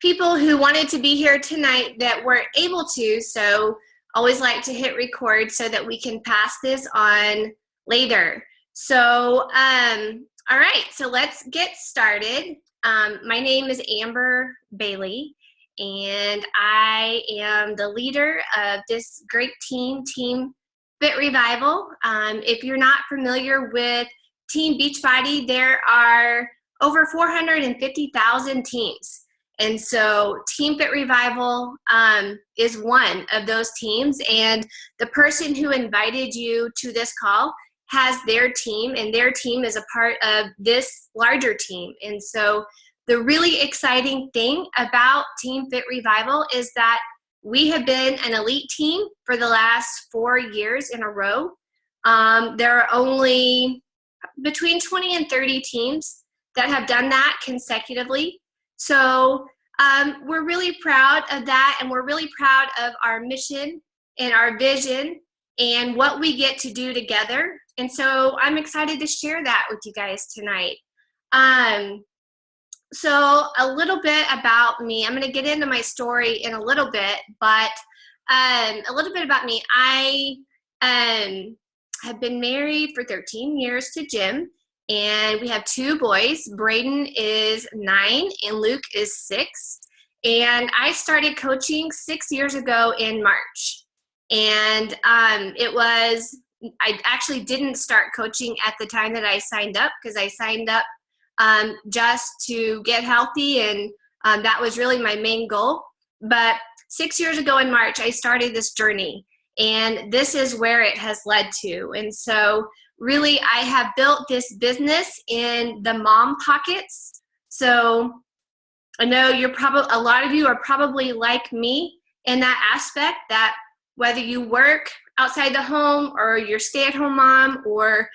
people who wanted to be here tonight that weren't able to, so always like to hit record so that we can pass this on later. So, all right, so let's get started. My name is Amber Bailey, and I am the leader of this great team, Team Fit Revival. If you're not familiar with Team Beachbody, there are over 450,000 teams. And so Team Fit Revival is one of those teams, and the person who invited you to this call has their team, and their team is a part of this larger team. And so the really exciting thing about Team Fit Revival is that we have been an elite team for the last 4 years in a row. There are only between 20 and 30 teams that have done that consecutively. So we're really proud of that, and we're really proud of our mission and our vision and what we get to do together. And so I'm excited to share that with you guys tonight. So a little bit about me. I'm going to get into my story in a little bit, but a little bit about me. I have been married for 13 years to Jim, and we have 2 boys. Braden is 9 and Luke is 6. And I started coaching 6 years ago in March. And I actually didn't start coaching at the time that I signed up, because I signed up just to get healthy, and that was really my main goal. But 6 years ago in March, I started this journey, and this is where it has led to. And so really, I have built this business in the mom pockets. So I know a lot of you are probably like me in that aspect, that whether you work outside the home or you're stay-at-home mom, or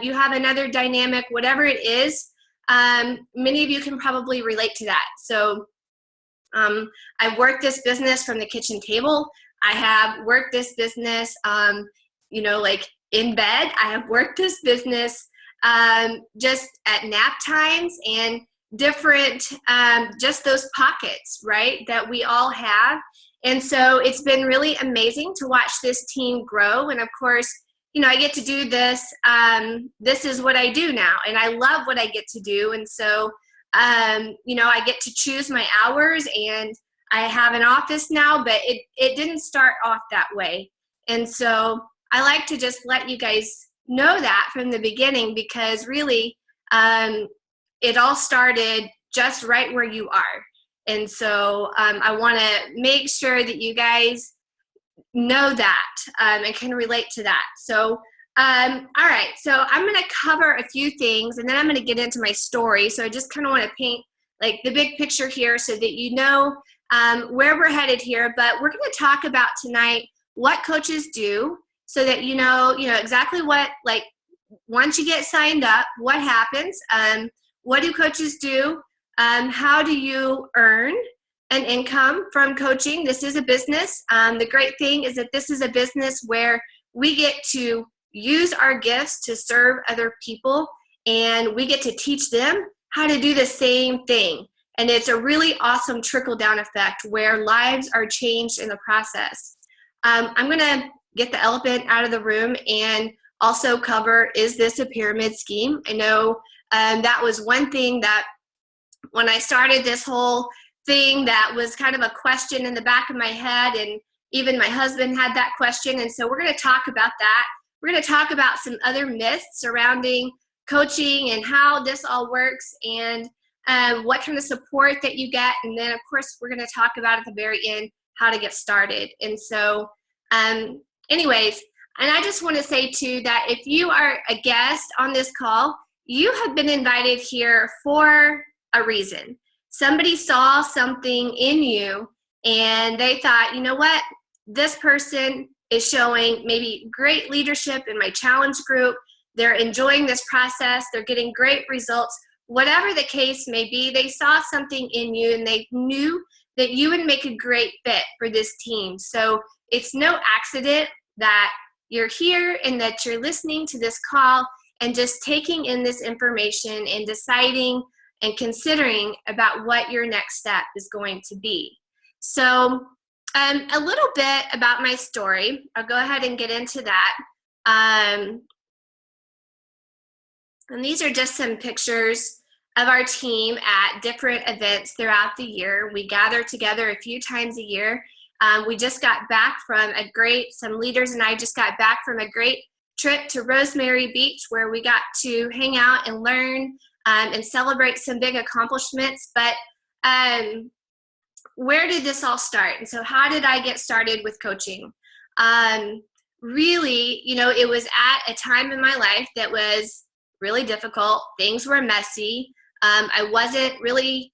you have another dynamic, whatever it is, many of you can probably relate to that. So I've worked this business from the kitchen table. I have worked this business, like in bed. I have worked this business just at nap times and different, just those pockets, right, that we all have. And so it's been really amazing to watch this team grow. And of course, I get to do this. This is what I do now, and I love what I get to do. And so, I get to choose my hours, and I have an office now, but it didn't start off that way. And so I like to just let you guys know that from the beginning, because really, it all started just right where you are. And so I want to make sure that you guys know that and can relate to that. So, all right, so I'm going to cover a few things, and then I'm going to get into my story. So I just kind of want to paint like the big picture here so that you know where we're headed here. But we're going to talk about tonight what coaches do, so that you know exactly what, like, once you get signed up, what happens, what do coaches do, how do you earn an income from coaching. This is a business. The great thing is that this is a business where we get to use our gifts to serve other people, and we get to teach them how to do the same thing. And it's a really awesome trickle-down effect where lives are changed in the process. I'm going to get the elephant out of the room and also cover, is this a pyramid scheme? I know that was one thing that when I started this whole thing, that was kind of a question in the back of my head, and even my husband had that question. And so we're going to talk about that. We're going to talk about some other myths surrounding coaching and how this all works, and what kind of support that you get. And then, of course, we're going to talk about at the very end how to get started. And so anyways, and I just want to say too that if you are a guest on this call, you have been invited here for a reason. Somebody saw something in you, and they thought, you know what, this person is showing maybe great leadership in my challenge group. They're enjoying this process. They're getting great results. Whatever the case may be, they saw something in you, and they knew that you would make a great fit for this team. So it's no accident that you're here and that you're listening to this call and just taking in this information and deciding and considering about what your next step is going to be. So a little bit about my story. I'll go ahead and get into that. And these are just some pictures of our team at different events throughout the year. We gather together a few times a year. We just got back from some leaders and I just got back from a great trip to Rosemary Beach where we got to hang out and learn and celebrate some big accomplishments. But where did this all start? And so how did I get started with coaching? Really, it was at a time in my life that was really difficult. Things were messy. I wasn't really,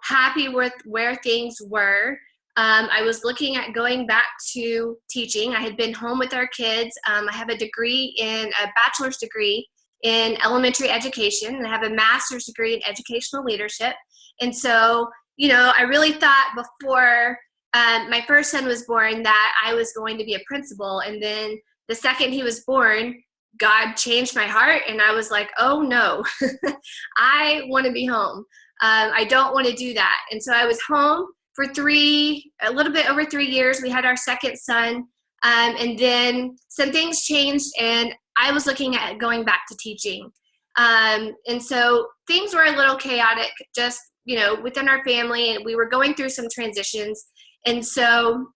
happy with where things were. I was looking at going back to teaching. I had been home with our kids. I have a bachelor's degree in elementary education, and I have a master's degree in educational leadership. And so, I really thought before my first son was born that I was going to be a principal. And then the second he was born, God changed my heart and I was like, oh no, I want to be home. I don't want to do that. And so I was home for a little bit over 3 years. We had our second son. And then some things changed and I was looking at going back to teaching. And so things were a little chaotic just, within our family, and we were going through some transitions. And so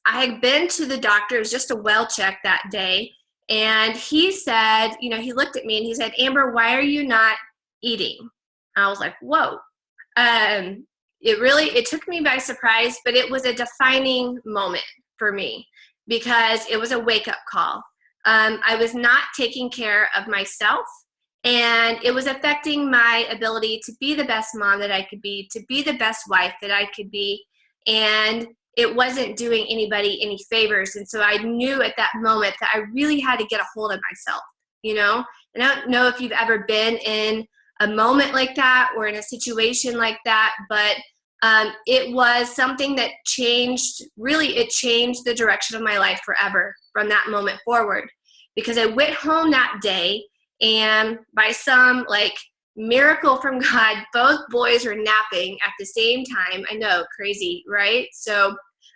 I had been to the doctor. It was just a well check that day. And he said, he looked at me and he said, Amber, why are you not eating? I was like, whoa. It took me by surprise, but it was a defining moment for me because it was a wake-up call. I was not taking care of myself, and it was affecting my ability to be the best mom that I could be, to be the best wife that I could be, and it wasn't doing anybody any favors. And so I knew at that moment that I really had to get a hold of myself, And I don't know if you've ever been in a moment like that or in a situation like that, but it was something that changed the direction of my life forever from that moment forward. Because I went home that day and by some miracle from God, both boys were napping at the same time. I know, crazy, right? So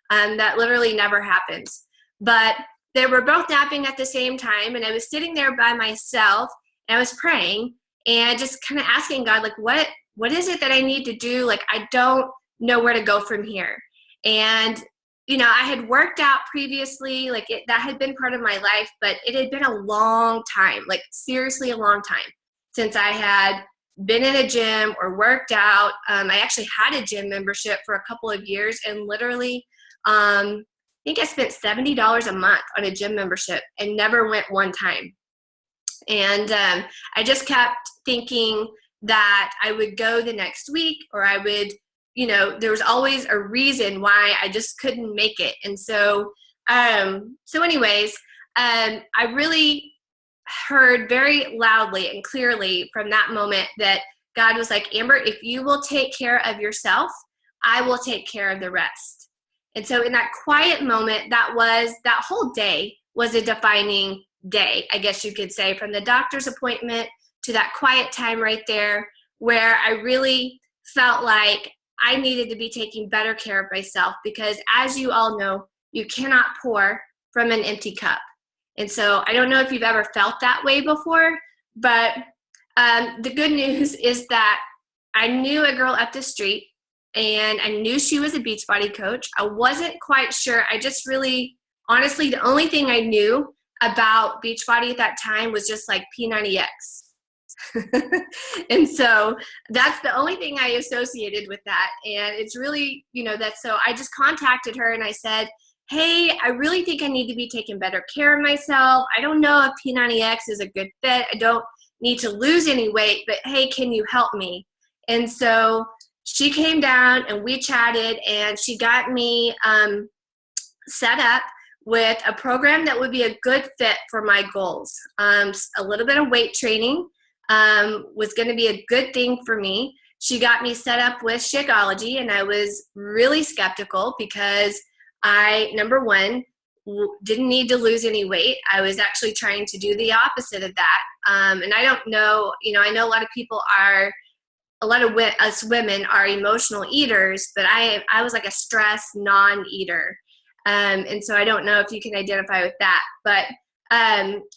that literally never happens. But they were both napping at the same time, and I was sitting there by myself, and I was praying, and just kind of asking God, what is it that I need to do? I don't know where to go from here. And, I had worked out previously, that had been part of my life, but it had been a long time, seriously a long time since I had been in a gym or worked out. I actually had a gym membership for a couple of years, and literally, I think I spent $70 a month on a gym membership and never went one time. And I just kept thinking that I would go the next week, or I would, there was always a reason why I just couldn't make it. And so, anyways, I really heard very loudly and clearly from that moment that God was like, Amber, if you will take care of yourself, I will take care of the rest. And so in that quiet moment, that whole day was a defining day, I guess you could say, from the doctor's appointment to that quiet time right there, where I really felt like I needed to be taking better care of myself, because as you all know, you cannot pour from an empty cup. And so I don't know if you've ever felt that way before, but the good news is that I knew a girl up the street, and I knew she was a Beachbody coach. I wasn't quite sure. I just really, honestly, the only thing I knew about Beachbody at that time was just P90X. And so that's the only thing I associated with that. And it's really, so I just contacted her and I said, hey, I really think I need to be taking better care of myself. I don't know if P90X is a good fit. I don't need to lose any weight, but hey, can you help me? And so she came down and we chatted, and she got me set up with a program that would be a good fit for my goals. A little bit of weight training was going to be a good thing for me. She got me set up with Shakeology, and I was really skeptical because I, number one, didn't need to lose any weight. I was actually trying to do the opposite of that. And I don't know, I know a lot of people are a lot of us women are emotional eaters, but I was like a stress non-eater. And so I don't know if you can identify with that. But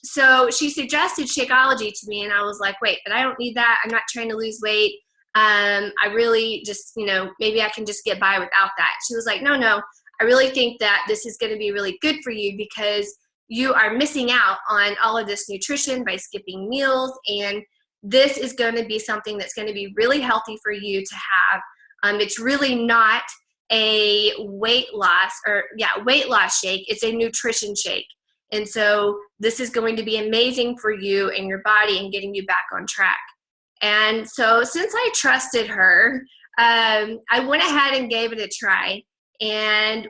so she suggested Shakeology to me, and I was like, wait, but I don't need that. I'm not trying to lose weight. I really just, maybe I can just get by without that. She was like, no, I really think that this is going to be really good for you because you are missing out on all of this nutrition by skipping meals, and this is going to be something that's going to be really healthy for you to have. It's really not a weight loss shake. It's a nutrition shake. And so this is going to be amazing for you and your body and getting you back on track. And so since I trusted her, I went ahead and gave it a try. And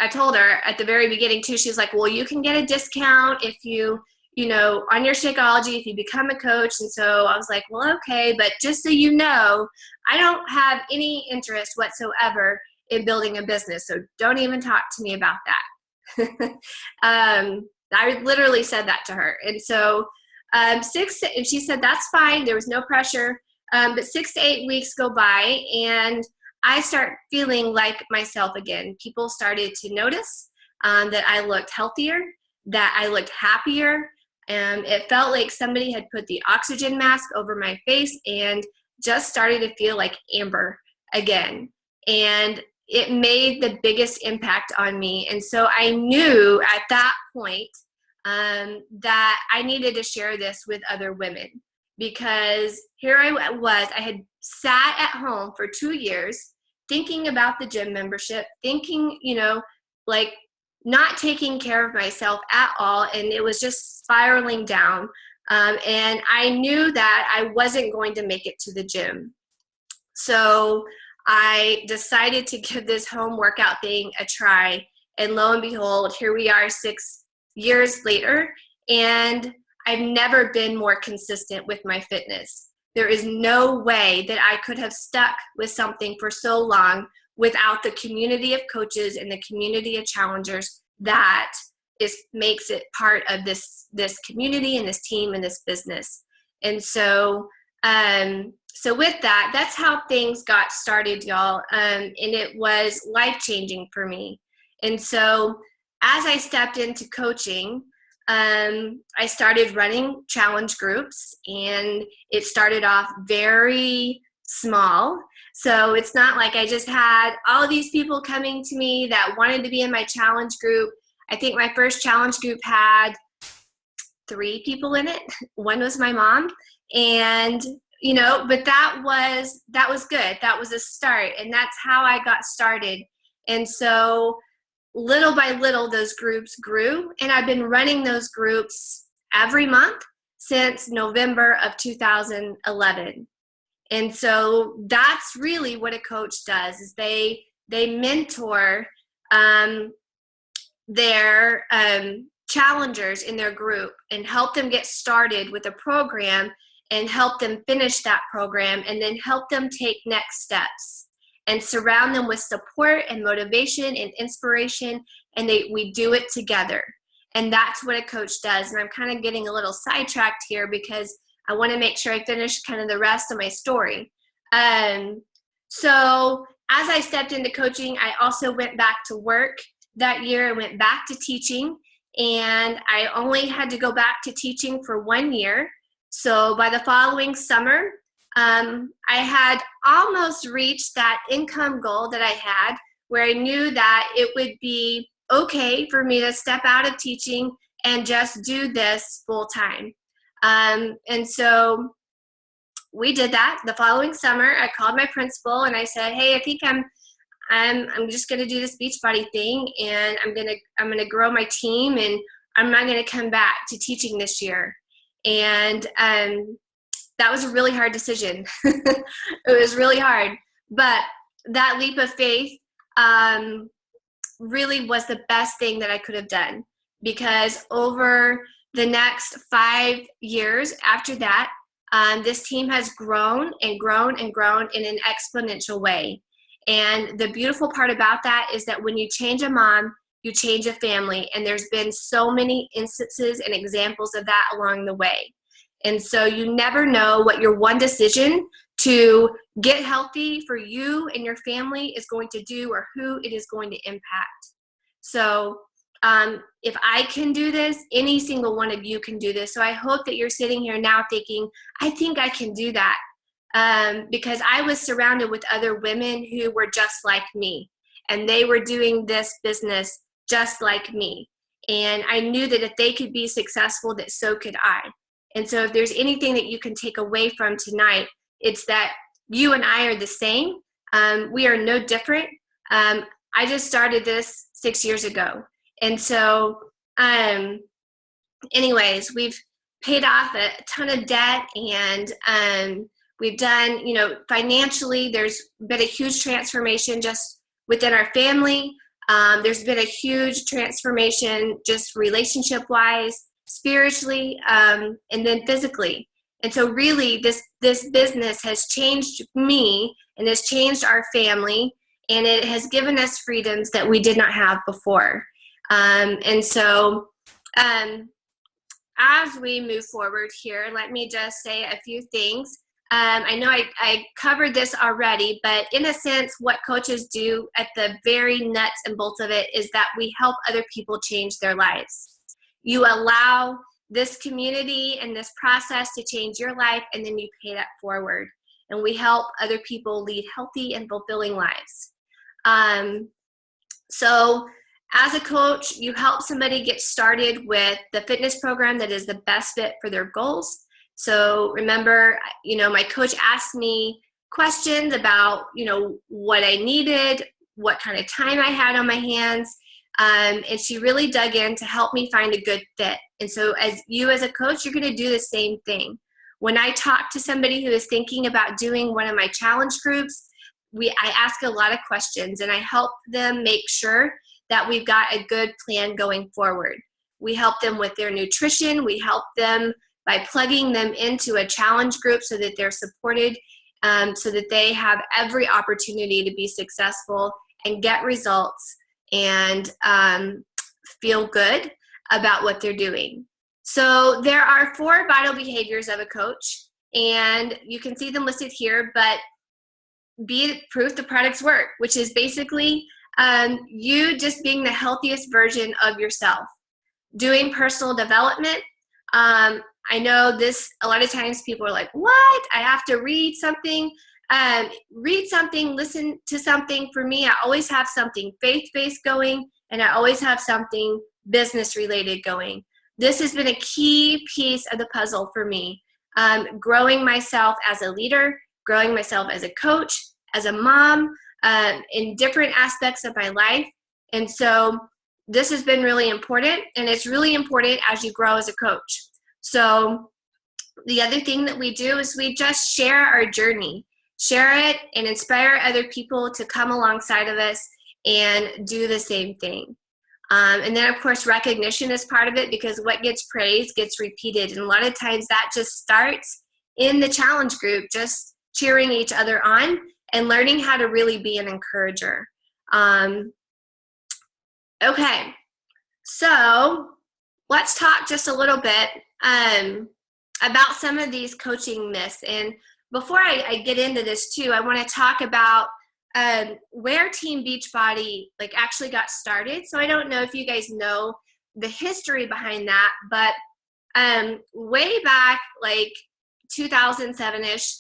I told her at the very beginning too, she's like, well, you can get a discount if you on your Shakeology, if you become a coach. And so I was like, well, okay, but just so you know, I don't have any interest whatsoever in building a business. So don't even talk to me about that. I literally said that to her. And so and she said, that's fine. There was no pressure. But 6 to 8 weeks go by and I start feeling like myself again. People started to notice that I looked healthier, that I looked happier. It felt like somebody had put the oxygen mask over my face and just started to feel like Amber again. And it made the biggest impact on me. And so I knew at that point that I needed to share this with other women, because here I had sat at home for 2 years thinking about the gym membership, thinking, like not taking care of myself at all. And it was just spiraling down. And I knew that I wasn't going to make it to the gym. So I decided to give this home workout thing a try. And lo and behold, here we are 6 years later. And I've never been more consistent with my fitness. There is no way that I could have stuck with something for so long without the community of coaches and the community of challengers that makes it part of this community and this team and this business. And so with that, that's how things got started, y'all. And it was life-changing for me. And so as I stepped into coaching, I started running challenge groups, and it started off very small. So it's not like I just had all of these people coming to me that wanted to be in my challenge group. I think my first challenge group had 3 people in it. One was my mom, and but that was good. That was a start, and that's how I got started. And so little by little, those groups grew, and I've been running those groups every month since November of 2011. And so that's really what a coach does, is they mentor their challengers in their group and help them get started with a program and help them finish that program, and then help them take next steps and surround them with support and motivation and inspiration, and we do it together. And that's what a coach does. And I'm kind of getting a little sidetracked here because I want to make sure I finish kind of the rest of my story. So as I stepped into coaching, I also went back to work that year. I went back to teaching, and I only had to go back to teaching for 1 year. So by the following summer, I had almost reached that income goal that I had, where I knew that it would be okay for me to step out of teaching and just do this full time. And so we did that. The following summer, I called my principal and I said, hey, I think I'm just going to do this Beachbody thing, and I'm going to grow my team, and I'm not going to come back to teaching this year. And that was a really hard decision. It was really hard. But that leap of faith really was the best thing that I could have done, because over the next 5 years after that, this team has grown and grown and grown in an exponential way. And the beautiful part about that is that when you change a mom, you change a family. And there's been so many instances and examples of that along the way. And so you never know what your one decision to get healthy for you and your family is going to do, or who it is going to impact. So if I can do this, any single one of you can do this. So I hope that you're sitting here now thinking, I think I can do that. Because I was surrounded with other women who were just like me, and they were doing this business just like me. And I knew that if they could be successful, that so could I. And so if there's anything that you can take away from tonight, it's that you and I are the same. We are no different. I just started this 6 years ago. And so anyways, we've paid off a ton of debt, and we've done, financially, there's been a huge transformation just within our family. There's been a huge transformation just relationship-wise, spiritually, and then physically. And so really, this business has changed me and has changed our family, and it has given us freedoms that we did not have before. And so as we move forward here, let me just say a few things. I know I covered this already, but in a sense, what coaches do at the very nuts and bolts of it is that we help other people change their lives. You allow this community and this process to change your life, and then you pay that forward. And we help other people lead healthy and fulfilling lives. So as a coach, you help somebody get started with the fitness program that is the best fit for their goals. So remember, my coach asked me questions about, what I needed, what kind of time I had on my hands, and she really dug in to help me find a good fit. And so as a coach, you're going to do the same thing. When I talk to somebody who is thinking about doing one of my challenge groups, I ask a lot of questions, and I help them make sure that we've got a good plan going forward. We help them with their nutrition. We help them by plugging them into a challenge group so that they're supported, so that they have every opportunity to be successful and get results and feel good about what they're doing. So there are 4 vital behaviors of a coach, and you can see them listed here, but be proof the products work, which is basically you just being the healthiest version of yourself. Doing personal development. I know this, a lot of times people are like, what? I have to read something, listen to something. For me, I always have something faith-based going, and I always have something business-related going. This has been a key piece of the puzzle for me. Growing myself as a leader, growing myself as a coach, as a mom, in different aspects of my life. And so this has been really important, and it's really important as you grow as a coach. So the other thing that we do is we just share our journey, share it, and inspire other people to come alongside of us and do the same thing. And then, of course, recognition is part of it, because what gets praised gets repeated. And a lot of times that just starts in the challenge group, just cheering each other on and learning how to really be an encourager. Okay, so let's talk just a little bit about some of these coaching myths. And before I get into this too, I want to talk about where Team Beachbody actually got started. So I don't know if you guys know the history behind that, but way back 2007-ish,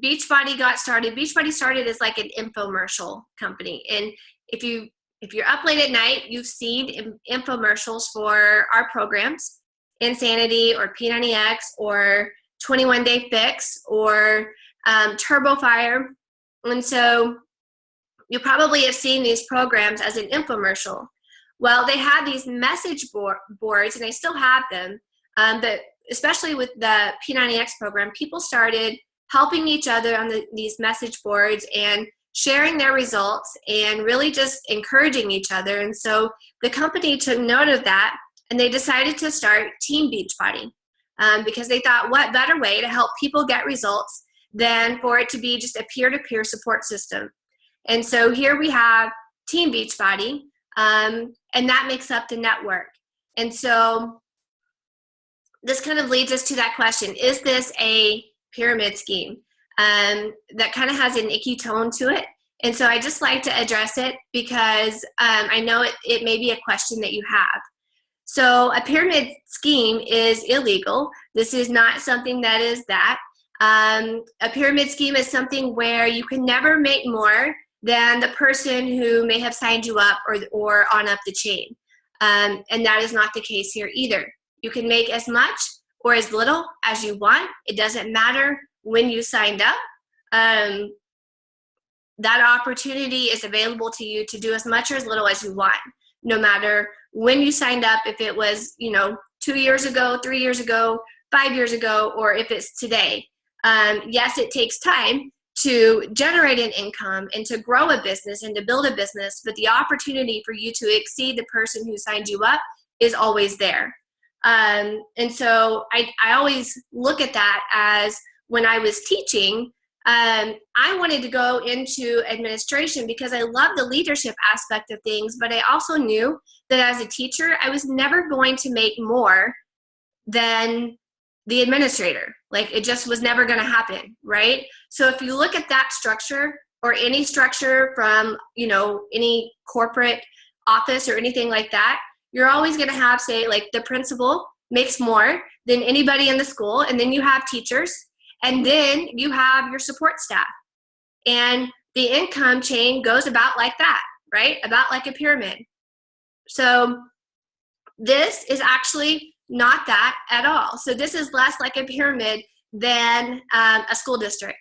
Beachbody got started. Beachbody started as an infomercial company. And if you're up late at night, you've seen infomercials for our programs, Insanity or P90X or 21 Day Fix or Turbo Fire. And so you probably have seen these programs as an infomercial. Well, they had these message boards, and I still have them, but especially with the P90X program, people started helping each other on these message boards and sharing their results and really just encouraging each other. And so the company took note of that, and they decided to start Team Beachbody because they thought, what better way to help people get results than for it to be just a peer-to-peer support system. And so here we have Team Beachbody, and that makes up the network. And so this kind of leads us to that question: is this a pyramid scheme that kind of has an icky tone to it. And so I just like to address it because I know it may be a question that you have. So a pyramid scheme is illegal. This is not something that is that. A pyramid scheme is something where you can never make more than the person who may have signed you up or on up the chain. And that is not the case here either. You can make as much or as little as you want. It doesn't matter when you signed up. That opportunity is available to you to do as much or as little as you want, no matter when you signed up, if it was, 2 years ago, 3 years ago, 5 years ago, or if it's today. Yes, it takes time to generate an income and to grow a business and to build a business, but the opportunity for you to exceed the person who signed you up is always there. And so I always look at that as when I was teaching, I wanted to go into administration because I love the leadership aspect of things, but I also knew that as a teacher, I was never going to make more than the administrator. Like, it just was never going to happen, right? So if you look at that structure or any structure from, any corporate office or anything like that, you're always going to have, say, like the principal makes more than anybody in the school, and then you have teachers, and then you have your support staff. And the income chain goes about like that, right? About like a pyramid. So this is actually not that at all. So this is less like a pyramid than a school district.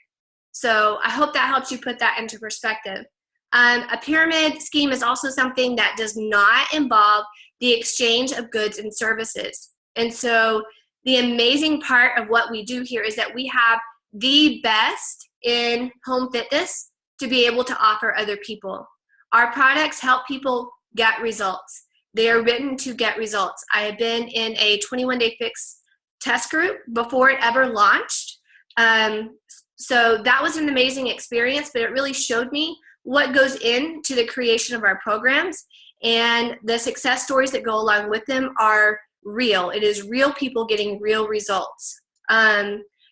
So I hope that helps you put that into perspective. A pyramid scheme is also something that does not involve the exchange of goods and services. And so the amazing part of what we do here is that we have the best in home fitness to be able to offer other people. Our products help people get results. They are written to get results. I have been in a 21-day fix test group before it ever launched. So that was an amazing experience, but it really showed me what goes into the creation of our programs, and the success stories that go along with them are real. It is real people getting real results.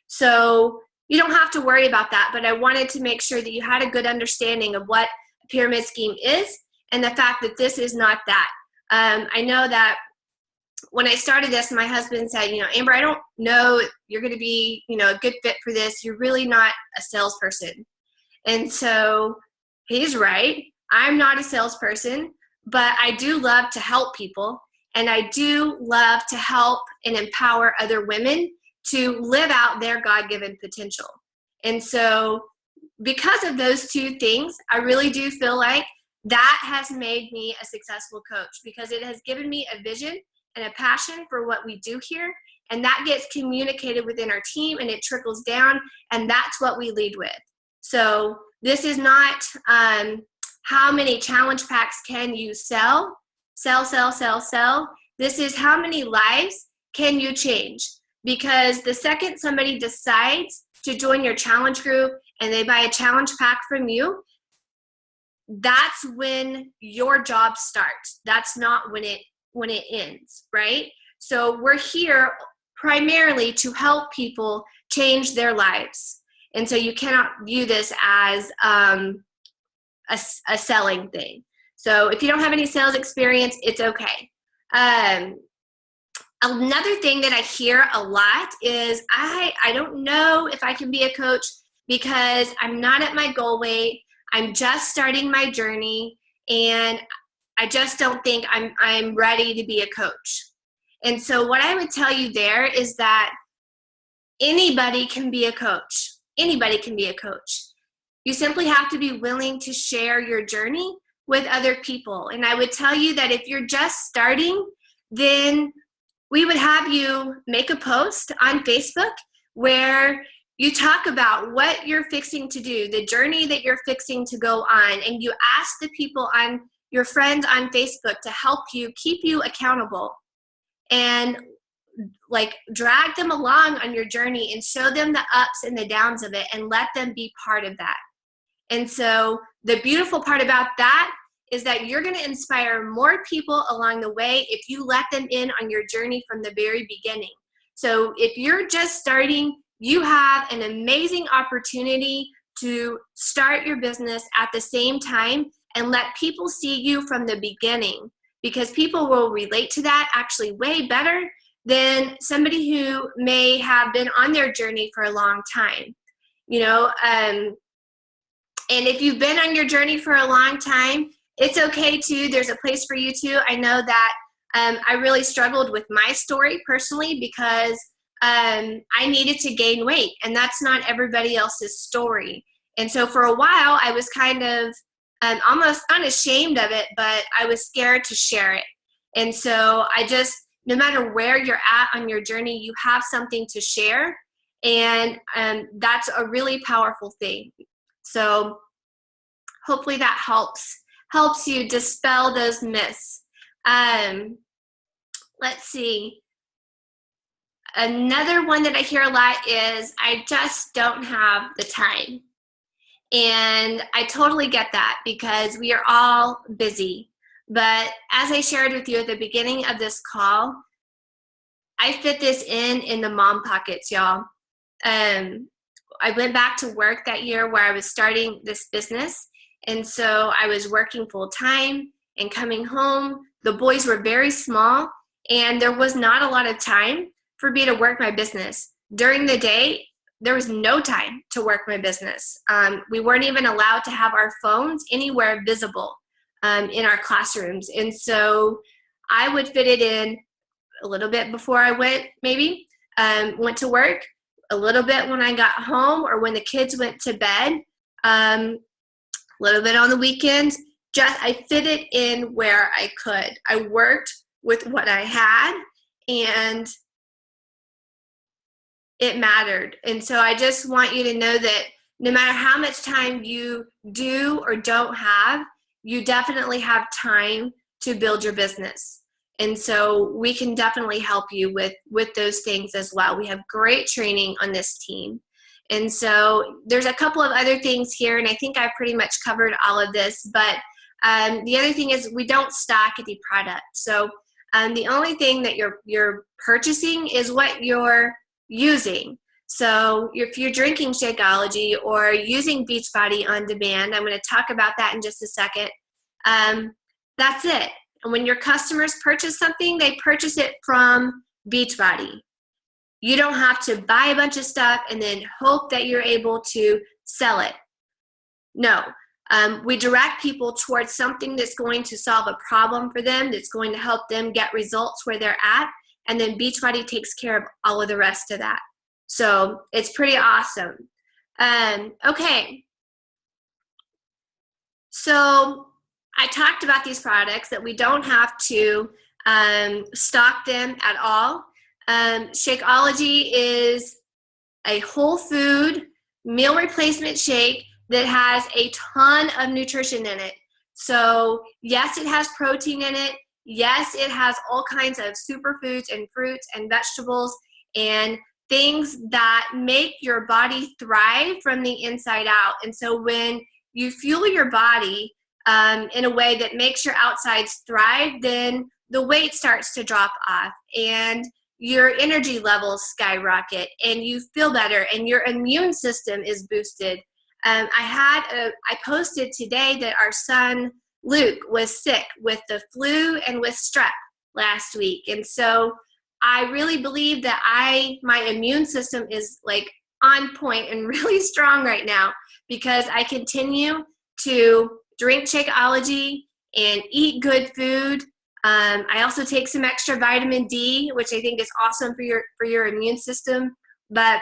So you don't have to worry about that, but I wanted to make sure that you had a good understanding of what a pyramid scheme is and the fact that this is not that. I know that when I started this, my husband said, Amber, I don't know you're going to be, a good fit for this. You're really not a salesperson. And so he's right. I'm not a salesperson, but I do love to help people. And I do love to help and empower other women to live out their God-given potential. And so because of those two things, I really do feel like that has made me a successful coach, because it has given me a vision and a passion for what we do here. And that gets communicated within our team, and it trickles down, and that's what we lead with. So this is not how many challenge packs can you sell. This is how many lives can you change? Because the second somebody decides to join your challenge group and they buy a challenge pack from you, that's when your job starts. That's not when it ends, right? So we're here primarily to help people change their lives. And so you cannot view this as a selling thing. So if you don't have any sales experience, it's okay. Another thing that I hear a lot is I don't know if I can be a coach because I'm not at my goal weight. I'm just starting my journey, and I just don't think I'm ready to be a coach. And so what I would tell you there is that anybody can be a coach. Anybody can be a coach. You simply have to be willing to share your journey with other people. And I would tell you that if you're just starting, then we would have you make a post on Facebook where you talk about what you're fixing to do, the journey that you're fixing to go on, and you ask the people on your friends on Facebook to help you, keep you accountable, and like drag them along on your journey and show them the ups and the downs of it and let them be part of that. And so the beautiful part about that is that you're going to inspire more people along the way if you let them in on your journey from the very beginning. So if you're just starting, you have an amazing opportunity to start your business at the same time and let people see you from the beginning, because people will relate to that actually way better than somebody who may have been on their journey for a long time. You know, and if you've been on your journey for a long time, it's okay too. There's a place for you too. I know that I really struggled with my story personally because I needed to gain weight, and that's not everybody else's story. And so for a while, I was kind of almost unashamed of it, but I was scared to share it. And so I just, no matter where you're at on your journey, you have something to share, and that's a really powerful thing. So hopefully that helps you dispel those myths. Let's see. Another one that I hear a lot is, I just don't have the time. And I totally get that, because we are all busy. But as I shared with you at the beginning of this call, I fit this in the mom pockets, y'all. I went back to work that year where I was starting this business. And so I was working full time and coming home. The boys were very small, and there was not a lot of time for me to work my business. During the day, there was no time to work my business. We weren't even allowed to have our phones anywhere visible in our classrooms. And so I would fit it in a little bit before I went to work, a little bit when I got home or when the kids went to bed, a little bit on the weekends. I fit it in where I could. I worked with what I had, and it mattered. And so I just want you to know that no matter how much time you do or don't have, you definitely have time to build your business. And so we can definitely help you with those things as well. We have great training on this team. And so there's a couple of other things here, and I think I pretty much covered all of this, but the other thing is we don't stock the product. So the only thing that you're purchasing is what you're using. So if you're drinking Shakeology or using Beachbody on demand, I'm going to talk about that in just a second. That's it. And when your customers purchase something, they purchase it from Beachbody. You don't have to buy a bunch of stuff and then hope that you're able to sell it. No. We direct people towards something that's going to solve a problem for them, that's going to help them get results where they're at, and then Beachbody takes care of all of the rest of that. So it's pretty awesome. Okay. So I talked about these products that we don't have to stock them at all. Shakeology is a whole food meal replacement shake that has a ton of nutrition in it. So yes, it has protein in it. Yes, it has all kinds of superfoods and fruits and vegetables and things that make your body thrive from the inside out. And so when you fuel your body in a way that makes your outsides thrive, then the weight starts to drop off and your energy levels skyrocket and you feel better and your immune system is boosted. I posted today that our son Luke was sick with the flu and with strep last week. And so I really believe that my immune system is like on point and really strong right now because I continue to drink Shakeology and eat good food. I also take some extra vitamin D, which I think is awesome for your immune system. But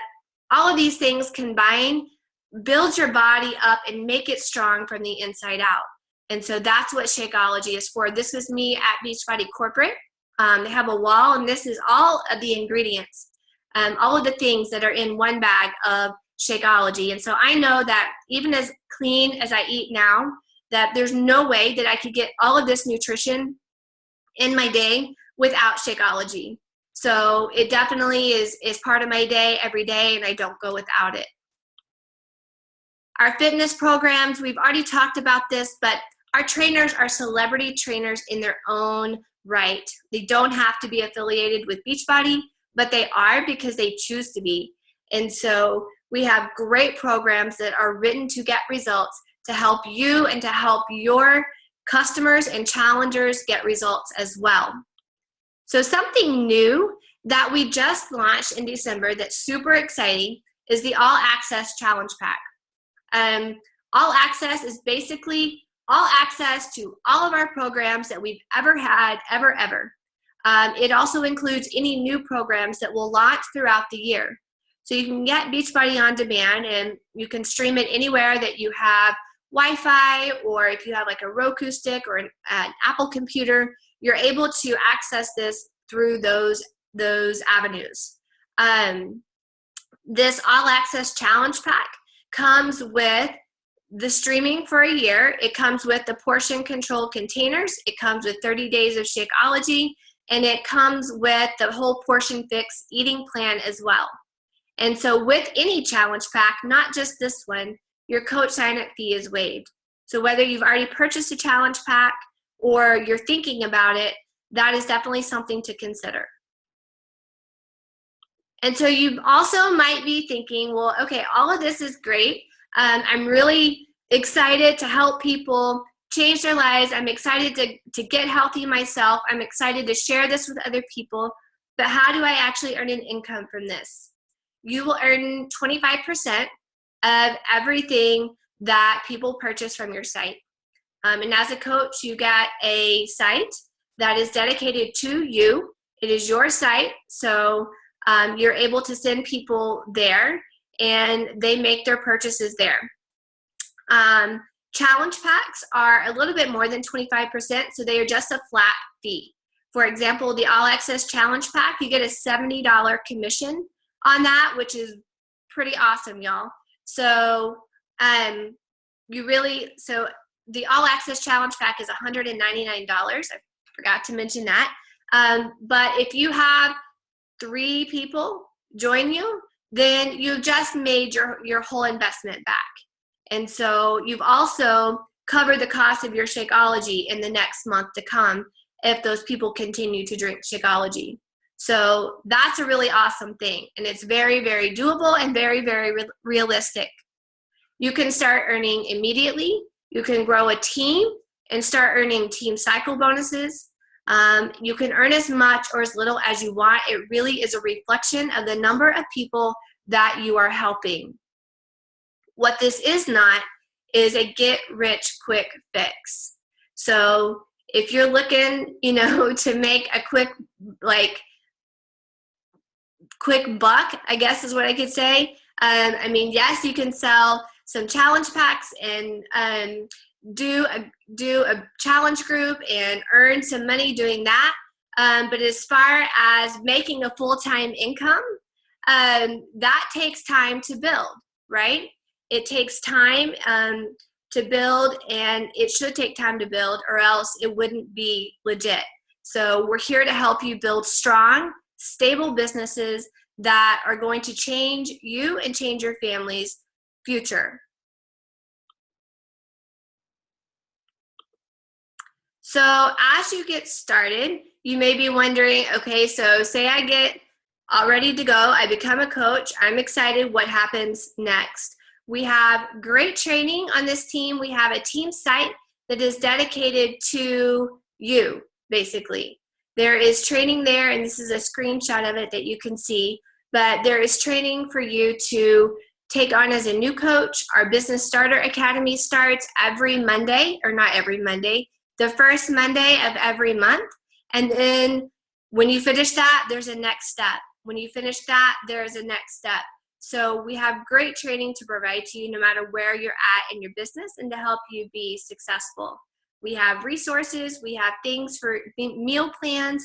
all of these things combined build your body up and make it strong from the inside out. And so that's what Shakeology is for. This was me at Beachbody Corporate. They have a wall, and this is all of the ingredients, all of the things that are in one bag of Shakeology. And so I know that even as clean as I eat now, that there's no way that I could get all of this nutrition in my day without Shakeology. So it definitely is part of my day every day, and I don't go without it. Our fitness programs, we've already talked about this, but our trainers are celebrity trainers in their own right. They don't have to be affiliated with Beachbody, but they are because they choose to be. And so we have great programs that are written to get results, to help you and to help your customers and challengers get results as well. So something new that we just launched in December that's super exciting is the All Access Challenge Pack. All Access is basically all access to all of our programs that we've ever had, ever. It also includes any new programs that will launch throughout the year. So you can get Beachbody on demand, and you can stream it anywhere that you have Wi-Fi, or if you have like a Roku stick or an Apple computer, you're able to access this through those avenues. This All Access Challenge Pack comes with the streaming for a year. It comes with the portion control containers. It comes with 30 days of Shakeology, and it comes with the whole portion fix eating plan as well. And so with any challenge pack, not just this one, your coach sign-up fee is waived. So whether you've already purchased a challenge pack or you're thinking about it, that is definitely something to consider. And so you also might be thinking, well, okay, all of this is great. I'm really excited to help people change their lives. I'm excited to get healthy myself. I'm excited to share this with other people. But how do I actually earn an income from this? You will earn 25% of everything that people purchase from your site. And as a coach, you get a site that is dedicated to you. It is your site, so you're able to send people there, and they make their purchases there. Challenge packs are a little bit more than 25%, so they are just a flat fee. For example, the All Access Challenge Pack, you get a $70 commission on that, which is pretty awesome, y'all. So the All Access Challenge Pack is $199. I forgot to mention that. But if you have 3 people join you, then you've just made your whole investment back. And so you've also covered the cost of your Shakeology in the next month to come if those people continue to drink Shakeology. So that's a really awesome thing, and it's very, very doable and very, very realistic. You can start earning immediately. You can grow a team and start earning team cycle bonuses. You can earn as much or as little as you want. It really is a reflection of the number of people that you are helping. What this is not is a get-rich-quick fix. So if you're looking, to make a quick buck, I guess is what I could say. Yes, you can sell some challenge packs and do a challenge group and earn some money doing that. But as far as making a full-time income, that takes time to build, right? It takes time to build, and it should take time to build, or else it wouldn't be legit. So we're here to help you build strong, stable businesses that are going to change you and change your family's future. So as you get started, you may be wondering, okay, so say I get all ready to go, I become a coach, I'm excited, what happens next? We have great training on this team. We have a team site that is dedicated to you, basically. There is training there, and this is a screenshot of it that you can see, but there is training for you to take on as a new coach. Our Business Starter Academy starts every Monday, or not every Monday, the first Monday of every month. And then when you finish that, there's a next step. When you finish that, there's a next step. So we have great training to provide to you no matter where you're at in your business and to help you be successful. We have resources, we have things for meal plans,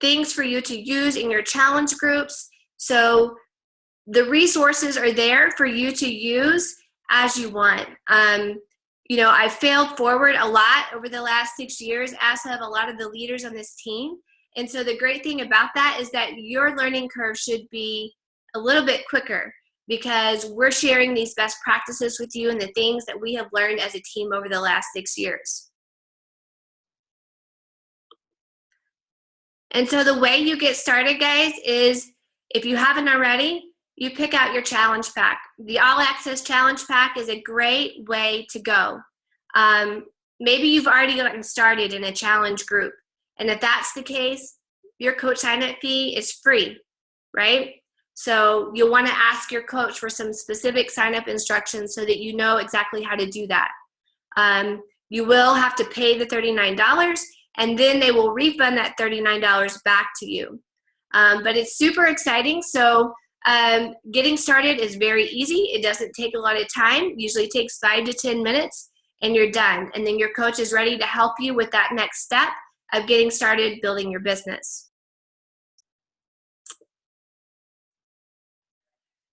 things for you to use in your challenge groups. So the resources are there for you to use as you want. I've failed forward a lot over the last 6 years, as have a lot of the leaders on this team. And so the great thing about that is that your learning curve should be a little bit quicker, because we're sharing these best practices with you and the things that we have learned as a team over the last 6 years. And so the way you get started, guys, is If you haven't already, you pick out your challenge pack. The All Access Challenge Pack is a great way to go. Maybe you've already gotten started in a challenge group. And if that's the case, your coach sign-up fee is free, right? So you'll want to ask your coach for some specific sign-up instructions so that you know exactly how to do that. You will have to pay the $39, and then they will refund that $39 back to you. But it's super exciting. So getting started is very easy. It doesn't take a lot of time. Usually takes 5 to 10 minutes, and you're done. And then your coach is ready to help you with that next step of getting started building your business.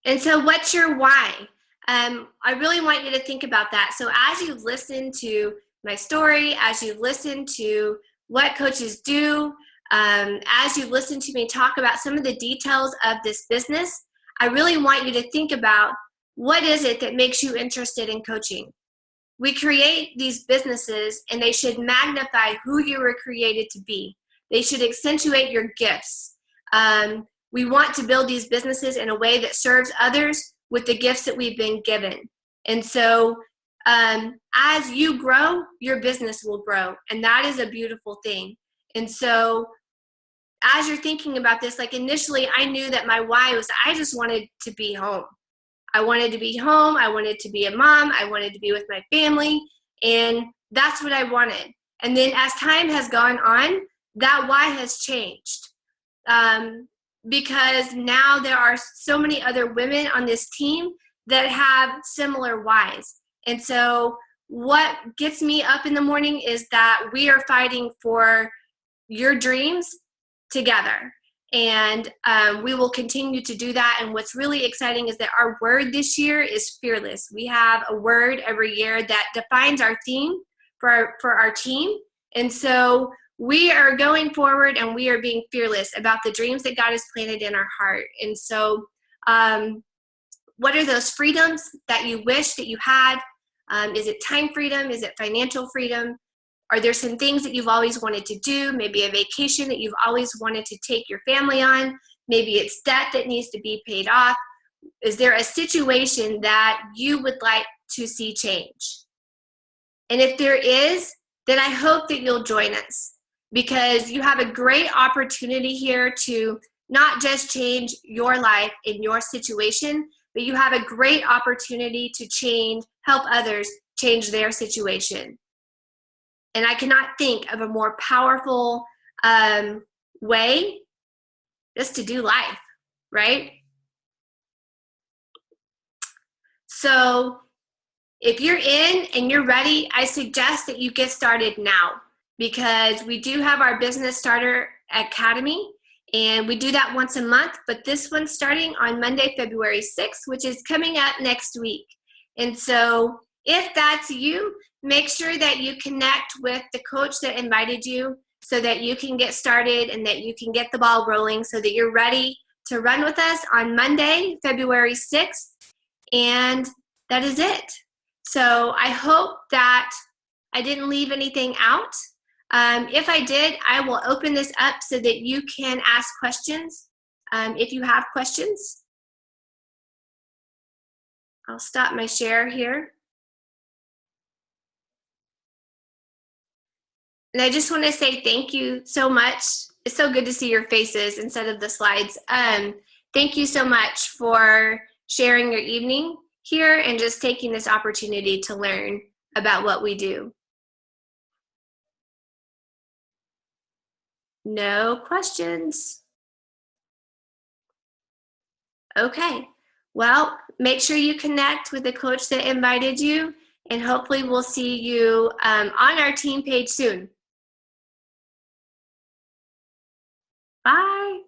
And so what's your why? I really want you to think about that. So as you listen to my story, as you listen to what coaches do, as you listen to me talk about some of the details of this business, I really want you to think about what is it that makes you interested in coaching. We create these businesses, and they should magnify who you were created to be. They should accentuate your gifts. We want to build these businesses in a way that serves others with the gifts that we've been given. And so as you grow, your business will grow. And that is a beautiful thing. And so as you're thinking about this, like initially I knew that my why was I just wanted to be home. I wanted to be home. I wanted to be a mom. I wanted to be with my family. And that's what I wanted. And then as time has gone on, that why has changed. Because now there are so many other women on this team that have similar whys. And so what gets me up in the morning is that we are fighting for your dreams together. And we will continue to do that. And what's really exciting is that our word this year is fearless. We have a word every year that defines our theme for our team. And so we are going forward, and we are being fearless about the dreams that God has planted in our heart. And so what are those freedoms that you wish that you had? Is it time freedom? Is it financial freedom? Are there some things that you've always wanted to do? Maybe a vacation that you've always wanted to take your family on? Maybe it's debt that needs to be paid off. Is there a situation that you would like to see change? And if there is, then I hope that you'll join us, because you have a great opportunity here to not just change your life in your situation, but you have a great opportunity to help others change their situation. And I cannot think of a more powerful way just to do life, right? So if you're in and you're ready, I suggest that you get started now, because we do have our Business Starter Academy, and we do that once a month, but this one's starting on Monday, February 6th, which is coming up next week. And so if that's you, make sure that you connect with the coach that invited you so that you can get started and that you can get the ball rolling so that you're ready to run with us on Monday, February 6th. And that is it. So I hope that I didn't leave anything out. If I did, I will open this up so that you can ask questions if you have questions. I'll stop my share here. And I just want to say thank you so much. It's so good to see your faces instead of the slides. Thank you so much for sharing your evening here and just taking this opportunity to learn about what we do. No questions. Okay. Well, make sure you connect with the coach that invited you, and hopefully we'll see you on our team page soon. Bye.